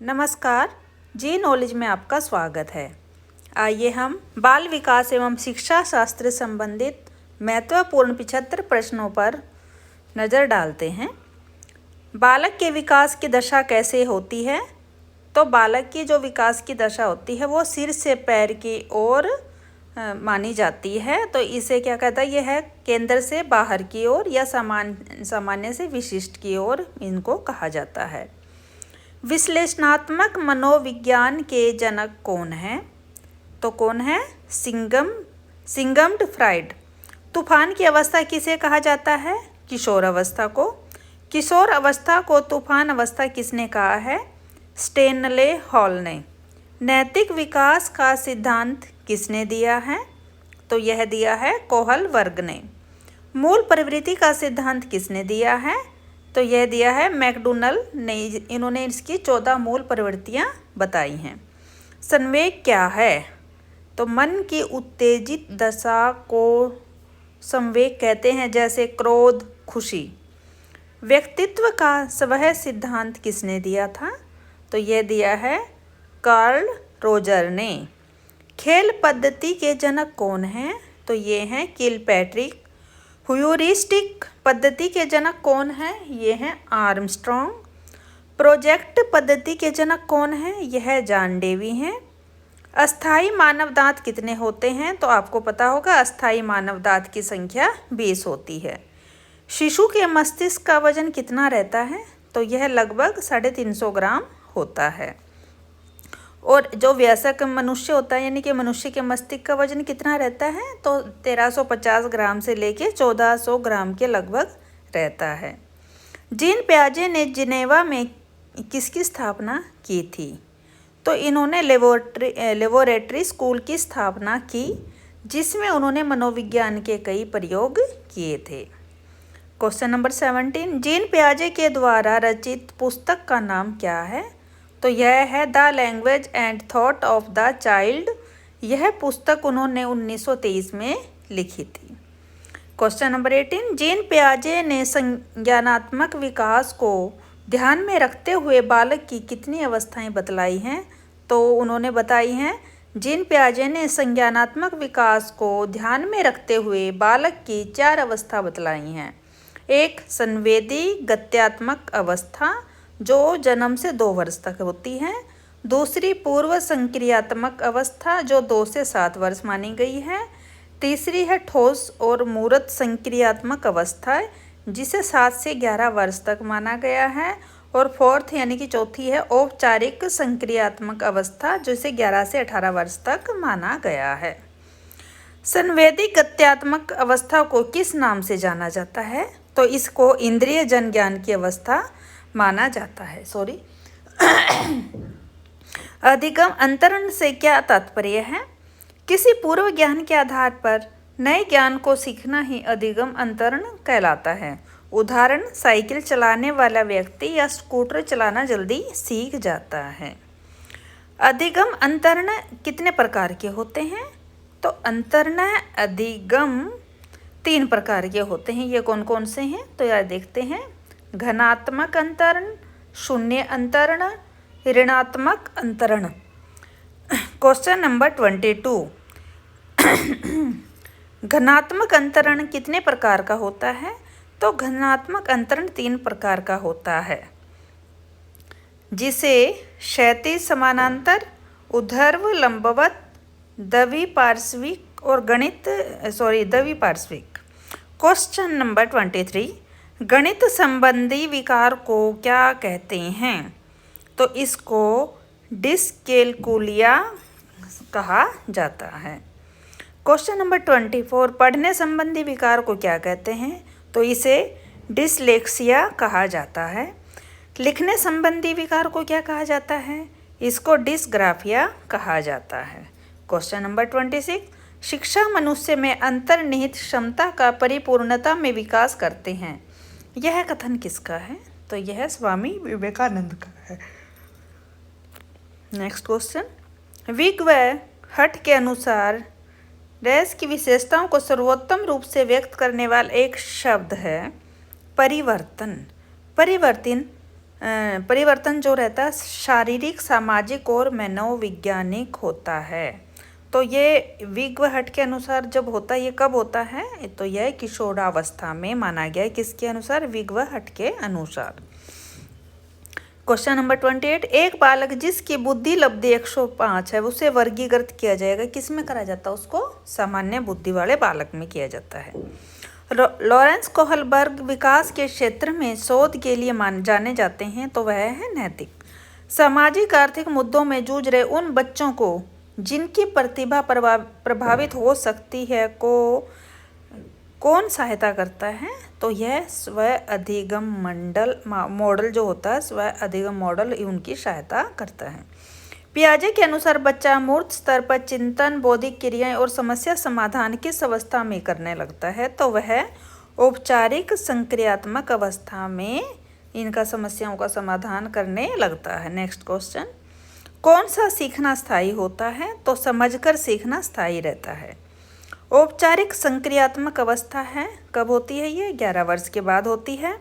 नमस्कार, जी नॉलेज में आपका स्वागत है। आइए हम बाल विकास एवं शिक्षा शास्त्र संबंधित महत्वपूर्ण 75 प्रश्नों पर नज़र डालते हैं। बालक के विकास की दशा कैसे होती है? तो बालक की जो विकास की दशा होती है वो सिर से पैर की ओर मानी जाती है। तो इसे क्या कहता है? यह है केंद्र से बाहर की ओर या सामान्य से विशिष्ट की ओर इनको कहा जाता है। विश्लेषणात्मक मनोविज्ञान के जनक कौन हैं? तो कौन है? Sigmund Freud. तूफान की अवस्था किसे कहा जाता है? किशोर अवस्था को। किशोर अवस्था को तूफान अवस्था किसने कहा है? स्टेनले हॉल ने। नैतिक विकास का सिद्धांत किसने दिया है? तो यह दिया है कोहल वर्ग ने। मूल प्रवृत्ति का सिद्धांत किसने दिया है? तो यह दिया है मैकडोनल ने। इन्होंने इसकी 14 मूल प्रवृत्तियां बताई हैं। संवेग क्या है? तो मन की उत्तेजित दशा को संवेग कहते हैं, जैसे क्रोध, खुशी। व्यक्तित्व का स्वयं सिद्धांत किसने दिया था? तो यह दिया है कार्ल रोजर ने। खेल पद्धति के जनक कौन हैं? तो ये हैं किलपैट्रिक। ह्यूरिस्टिक पद्धति के जनक कौन है? ये हैं आर्मस्ट्रॉन्ग। प्रोजेक्ट पद्धति के जनक कौन है? यह जॉन डेवी हैं। अस्थाई मानव दांत कितने होते हैं? तो आपको पता होगा अस्थाई मानव दांत की संख्या 20 होती है। शिशु के मस्तिष्क का वजन कितना रहता है? तो यह लगभग 350 ग्राम होता है। और जो वयस्क मनुष्य होता है, यानी कि मनुष्य के मस्तिष्क का वजन कितना रहता है? तो 1350 ग्राम से लेके 1400 ग्राम के लगभग रहता है। जीन पियाजे ने जिनेवा में किसकी स्थापना की थी? तो इन्होंने लेबोरेटरी स्कूल की स्थापना की, जिसमें उन्होंने मनोविज्ञान के कई प्रयोग किए थे। क्वेश्चन नंबर 17, जीन पियाजे के द्वारा रचित पुस्तक का नाम क्या है? तो यह है the language and thought of the child. यह पुस्तक उन्होंने 1923 में लिखी थी। क्वेश्चन नंबर 18, जीन पियाजे ने संज्ञानात्मक विकास को ध्यान में रखते हुए बालक की कितनी अवस्थाएं बतलाई हैं? तो उन्होंने बताई हैं, जीन पियाजे ने संज्ञानात्मक विकास को ध्यान में रखते हुए बालक की 4 अवस्था बतलाई हैं। एक संवेदी गत्यात्मक अवस्था, जो जन्म से 2 वर्ष तक होती है। दूसरी पूर्व संक्रियात्मक अवस्था, जो 2 से 7 वर्ष मानी गई है। तीसरी है ठोस और मूर्त संक्रियात्मक अवस्था, जिसे 7 से 11 वर्ष तक माना गया है। और फोर्थ यानी कि चौथी है औपचारिक संक्रियात्मक अवस्था, जिसे 11 से 18 वर्ष तक माना गया है। संवेदी गत्यात्मक अवस्था को किस नाम से जाना जाता है? तो इसको इंद्रिय जन ज्ञान की अवस्था माना जाता है। अधिगम अंतरण से क्या तात्पर्य है? किसी पूर्व ज्ञान के आधार पर नए ज्ञान को सीखना ही अधिगम अंतरण कहलाता है। उदाहरण, साइकिल चलाने वाला व्यक्ति या स्कूटर चलाना जल्दी सीख जाता है। अधिगम अंतरण कितने प्रकार के होते हैं? तो अंतरण अधिगम 3 प्रकार के होते हैं। ये कौन कौन से हैं? तो यार देखते हैं। घनात्मक अंतरण, शून्य अंतरण, ऋणात्मक अंतरण। क्वेश्चन नंबर 22, घनात्मक अंतरण कितने प्रकार का होता है? तो घनात्मक अंतरण 3 प्रकार का होता है, जिसे क्षैतिज समानांतर, ऊर्ध्व लंबवत, द्विपार्श्विक और द्विपार्श्विक। क्वेश्चन नंबर 23, गणित संबंधी विकार को क्या कहते हैं? तो इसको डिस्कैल्कुलिया कहा जाता है। क्वेश्चन नंबर 24, पढ़ने संबंधी विकार को क्या कहते हैं? तो इसे डिसलेक्सिया कहा जाता है। लिखने संबंधी विकार को क्या कहा जाता है? इसको डिसग्राफिया कहा जाता है। क्वेश्चन नंबर 26, शिक्षा मनुष्य में अंतर्निहित क्षमता का परिपूर्णता में विकास करते हैं। यह कथन किसका है? तो यह स्वामी विवेकानंद का है। नेक्स्ट क्वेश्चन, विग व हट के अनुसार डैश की विशेषताओं को सर्वोत्तम रूप से व्यक्त करने वाला एक शब्द है परिवर्तन। परिवर्तन जो रहता है शारीरिक, सामाजिक और मनोवैज्ञानिक होता है। तो ये विग्वहट के अनुसार जब होता है, ये कब होता है? तो यह किशोरावस्था में माना गया है। किसके अनुसार? विग्वहट के अनुसार। क्वेश्चन नंबर 28, एक बालक जिसकी बुद्धि लब्धि 105 है उसे वर्गीकृत किया जाएगा। किस में करा जाता है? उसको सामान्य बुद्धि वाले बालक में किया जाता है। लॉरेंस कोहलबर्ग विकास के क्षेत्र में शोध के लिए जाने जाते हैं, तो वह है नैतिक। सामाजिक आर्थिक मुद्दों में जूझ रहे उन बच्चों को जिनकी प्रतिभा प्रभावित हो सकती है को कौन सहायता करता है? तो यह स्व अधिगम मॉडल जो होता है, स्व अधिगम मॉडल उनकी सहायता करता है। पियाजे के अनुसार बच्चा मूर्त स्तर पर चिंतन, बौद्धिक क्रियाएं और समस्या समाधान किस अवस्था में करने लगता है? तो वह औपचारिक संक्रियात्मक अवस्था में इनका समस्याओं का समाधान करने लगता है। नेक्स्ट क्वेश्चन, कौन सा सीखना स्थायी होता है? तो समझकर सीखना स्थायी रहता है। औपचारिक संक्रियात्मक अवस्था है, कब होती है? ये 11 वर्ष के बाद होती है।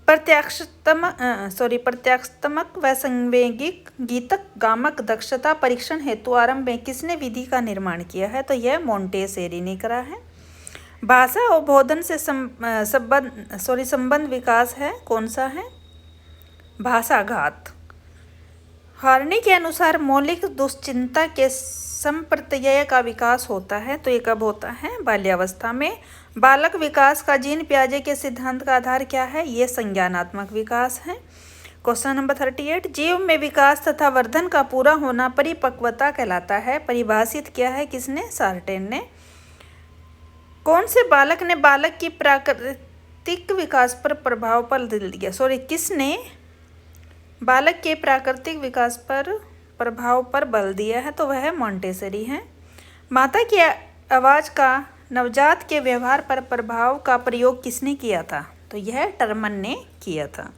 प्रत्याक्षात्मक व संवेगिक गीतक गामक दक्षता परीक्षण हेतु आरंभ में किसने विधि का निर्माण किया है? तो यह मोंटेसेरी ने करा है। भाषा और बोधन से संबंध विकास है, कौन सा है? भाषाघात। हार्नी के अनुसार मौलिक दुश्चिंता के संप्रत्यय का विकास होता है, तो ये कब होता है? बाल्यावस्था में। बालक विकास का जीन पियाजे के सिद्धांत का आधार क्या है? ये संज्ञानात्मक विकास है। क्वेश्चन नंबर 38, जीव में विकास तथा वर्धन का पूरा होना परिपक्वता कहलाता है। परिभाषित किया है किसने? सार्टेन ने। कौन से बालक ने बालक की प्राकृतिक विकास पर प्रभाव पर दिया? किसने बालक के प्राकृतिक विकास पर प्रभाव पर बल दिया है? तो वह मोंटेसरी है। माता की आवाज़ का नवजात के व्यवहार पर प्रभाव का प्रयोग किसने किया था? तो यह टर्मन ने किया था।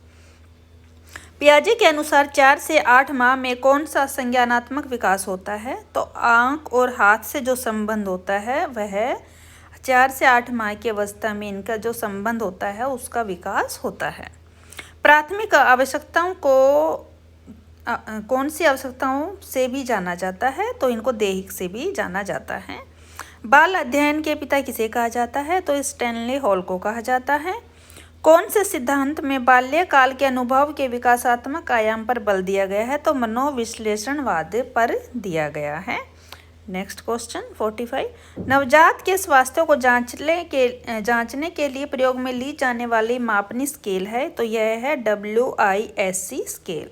पियाजे के अनुसार 4 से 8 माह में कौन सा संज्ञानात्मक विकास होता है? तो आंख और हाथ से जो संबंध होता है वह 4 से 8 माह की अवस्था में इनका जो संबंध होता है उसका विकास होता है। प्राथमिक आवश्यकताओं को कौन सी आवश्यकताओं से भी जाना जाता है? तो इनको दैहिक से भी जाना जाता है। बाल अध्ययन के पिता किसे कहा जाता है? तो स्टैनली हॉल को कहा जाता है। कौन से सिद्धांत में बाल्यकाल के अनुभव के विकासात्मक आयाम पर बल दिया गया है? तो मनोविश्लेषणवाद पर दिया गया है। नेक्स्ट क्वेश्चन 45, नवजात के स्वास्थ्य को जांचने के लिए प्रयोग में ली जाने वाली मापनी स्केल है, तो यह है WISC स्केल।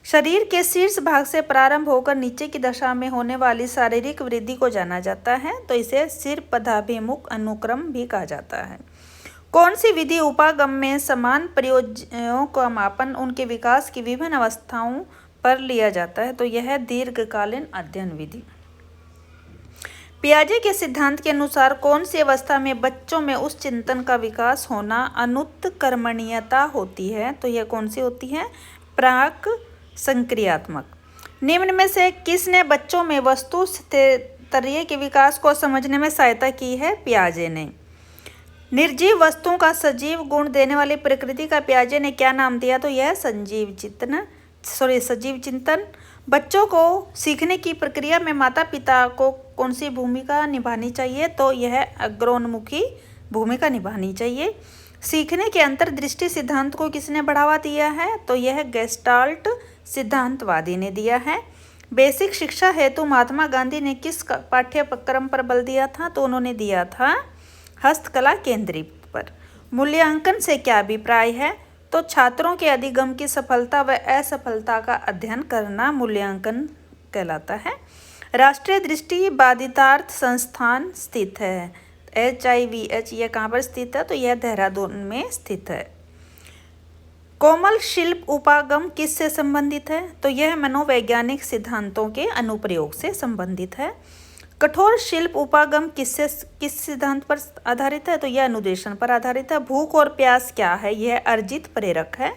शरीर के शीर्ष भाग से प्रारंभ होकर नीचे की दशा में होने वाली शारीरिक वृद्धि को जाना जाता है, तो इसे सिर पदाभिमुख अनुक्रम भी कहा जाता है। कौन सी विधि उपागम में समान प्रयोजनों का मापन उनके विकास की विभिन्न अवस्थाओं पर लिया जाता है? तो यह दीर्घकालीन अध्ययन विधि। पियाजे के सिद्धांत के अनुसार कौन सी अवस्था में बच्चों में उस चिंतन का विकास होना अनुत्कर्मणीयता होती है? तो यह कौन सी होती है? प्राक संक्रियात्मक। निम्न में से किसने बच्चों में वस्तु स्तरीय के विकास को समझने में सहायता की है? पियाजे ने। निर्जीव वस्तुओं का सजीव गुण देने वाली प्रकृति का पियाजे ने क्या नाम दिया? तो यह सजीव चिंतन। बच्चों को सीखने की प्रक्रिया में माता पिता को कौन सी भूमिका निभानी चाहिए? तो यह अग्रोन्मुखी भूमिका निभानी चाहिए। सीखने के अंतर्दृष्टि सिद्धांत को किसने बढ़ावा दिया है? तो यह गेस्टाल्ट सिद्धांतवादी ने दिया है। बेसिक शिक्षा हेतु महात्मा गांधी ने किस पाठ्यक्रम पर बल दिया था? तो उन्होंने दिया था हस्तकला केंद्रित पर। मूल्यांकन से क्या अभिप्राय है? तो छात्रों के अधिगम की सफलता व असफलता का अध्ययन करना मूल्यांकन कहलाता है। राष्ट्रीय दृष्टि बाधितार्थ संस्थान स्थित है, HIVH, यह कहाँ पर स्थित है? तो यह देहरादून में स्थित है। कोमल शिल्प उपागम किससे संबंधित है? तो यह मनोवैज्ञानिक सिद्धांतों के अनुप्रयोग से संबंधित है। कठोर शिल्प उपागम किस सिद्धांत पर आधारित है? तो यह अनुदेशन पर आधारित है। भूख और प्यास क्या है? यह अर्जित प्रेरक है।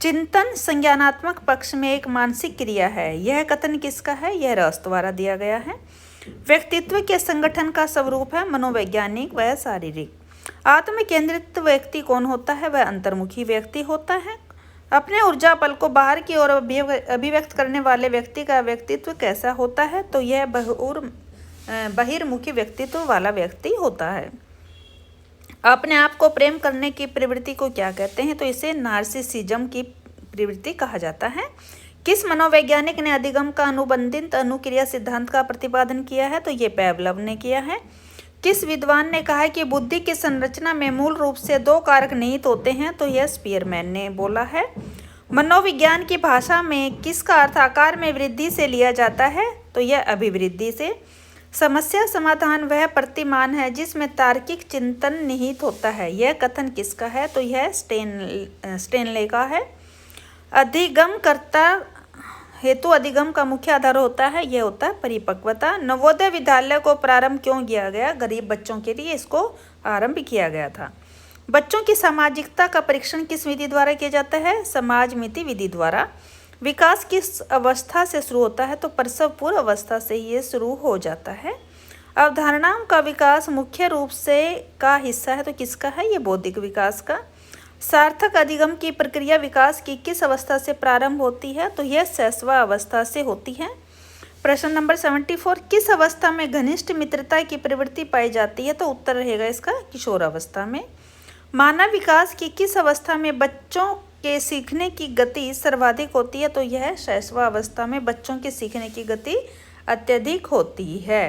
चिंतन संज्ञानात्मक पक्ष में एक मानसिक क्रिया है, यह कथन किसका है? यह रस द्वारा दिया गया है। व्यक्तित्व के संगठन का स्वरूप है मनोवैज्ञानिक व शारीरिक। आत्म केंद्रित व्यक्ति कौन होता है? वह अंतर्मुखी व्यक्ति होता है। अपने ऊर्जा पल को बाहर की ओर अभिव्यक्त करने वाले व्यक्ति का व्यक्तित्व कैसा होता है? तो यह बहिर्मुखी व्यक्तित्व वाला व्यक्ति होता है। अपने आप को प्रेम करने की प्रवृत्ति को क्या कहते हैं? तो इसे नार्सिसिज्म की प्रवृत्ति कहा जाता है। किस मनोवैज्ञानिक ने अधिगम का अनुबंधित अनुक्रिया सिद्धांत का प्रतिपादन किया है? तो ये पैवलव ने किया है। किस विद्वान ने कहा है कि बुद्धि की संरचना में मूल रूप से 2 कारक निहित होते हैं? तो यह स्पीयरमैन ने बोला है। मनोविज्ञान की भाषा में किसका अर्थ आकार में वृद्धि से लिया जाता है? तो यह अभिवृद्धि से। समस्या समाधान वह प्रतिमान है जिसमें तार्किक चिंतन निहित होता है। यह कथन किसका है? तो यह स्टेनले का है। अधिगमकर्ता हेतु अधिगम का मुख्य आधार होता है, यह होता है परिपक्वता। नवोदय विद्यालय को प्रारंभ क्यों किया गया? गरीब बच्चों के लिए इसको आरंभ किया गया था। बच्चों की सामाजिकता का परीक्षण किस विधि द्वारा किया जाता है? समाज मिति विधि द्वारा। विकास किस अवस्था से शुरू होता है? तो प्रसव पूर्व अवस्था से ये शुरू हो जाता है। अवधारणाओं का विकास मुख्य रूप से का हिस्सा है, तो किसका है? ये बौद्धिक विकास का। सार्थक अधिगम की प्रक्रिया विकास की किस अवस्था से प्रारंभ होती है? तो यह शैशव अवस्था से होती है। प्रश्न नंबर 74, किस अवस्था में घनिष्ठ मित्रता की प्रवृत्ति पाई जाती है? तो उत्तर रहेगा इसका किशोर अवस्था में। मानव विकास की किस अवस्था में बच्चों के सीखने की गति सर्वाधिक होती है? तो यह शैशव अवस्था में बच्चों के सीखने की गति अत्यधिक होती है।